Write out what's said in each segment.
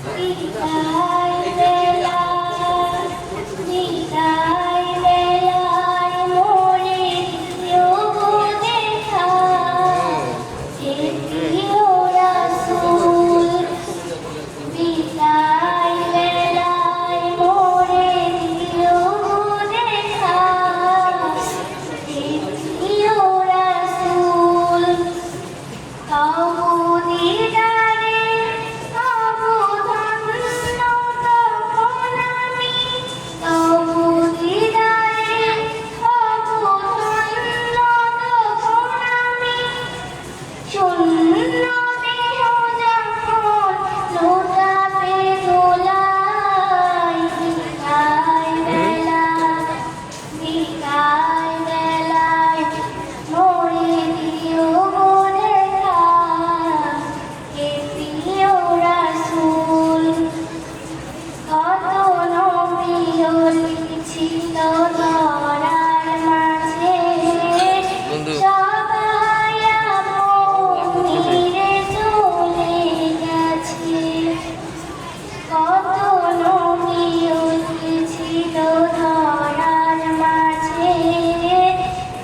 বিদায় বেলা বিদায় বেলায় মোরে দিও দেখা হে প্রিয় রাসূল বিদায় বেলায় মোরে দিও দেখা হে প্রিয় রাসূল তবু দিদারে তবু ধন্য তখন আমি তবু দিদারে তবু ধন্য তখন আমি শূন্য দেহ যখন লোটাবে দোলায় বিদায় বেলা বিদায় বেলায় মোরে দিও দেখা হে প্রিয় রাসূল কত নবী ছিল ধরার মাঝে সবাই আপন নিরে চলে গেছে কত নবী ছিল ধরার মাঝে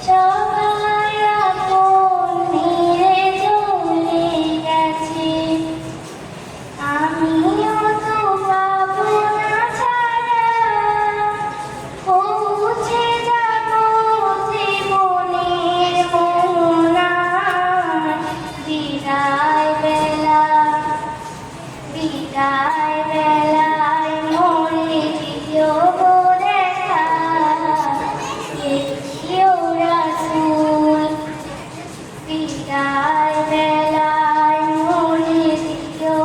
সবাই আপন নিরে চলে গেছে আমিও তো পাবো না ছাড়া পৌঁছে যাব জীবনের মোহনায় বিদায় বেলা বিদায় বেলায় মোরে দিও দেখা হে প্রিয় রাসূল বিদায় বেলায় মোরে দিও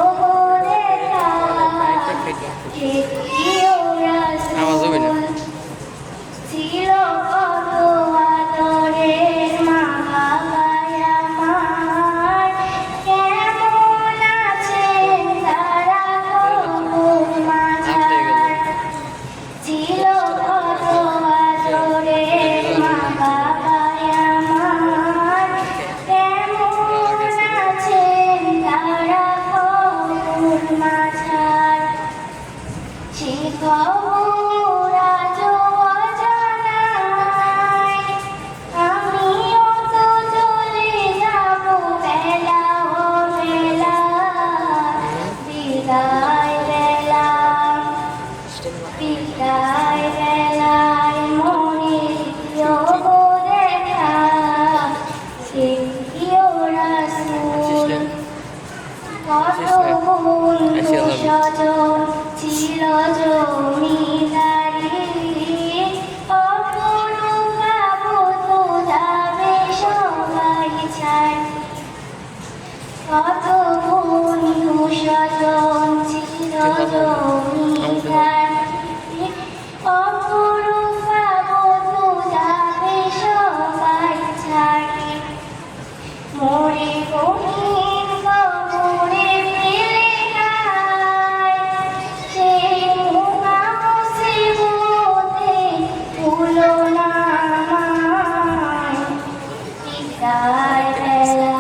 দেখা হে প্রিয় রাসূল ছিল কত আদরের মা বাবাই আমার কেমন আছেন তারা খবর মাঝার ছিল কত আদরের মা বাবাই আমার কেমন আছেন তারা খবর মাঝার সে খবর আজও অজানায় আমিও তো চলে যাব বেলা ও বেলা বিদায় বেলা বিদায় বেলায় মোরে দিও দেখা হে প্রিয় রাসূল কত বন্ধু স্বজন ছিল জমিদারি অপরূপা বধূ যাবে সবাই ছাড় কত বন্ধু স্বজন ছিল জমিদারি অপরূপা বধূ যাবে সবাই ছাড়ে মোরে গহীন কবরে ফেলে হায় সেই মুহা মুসিবতে ভুলো না আমায় বিদায় বেলা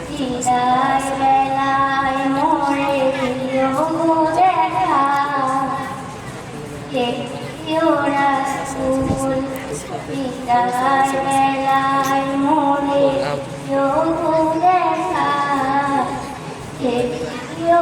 বিদায় বেলায় মোরে দিও দেখা হে প্রিয় রাসূল বিদায় বেলায় মোরে দিও দেখা হে প্রিয়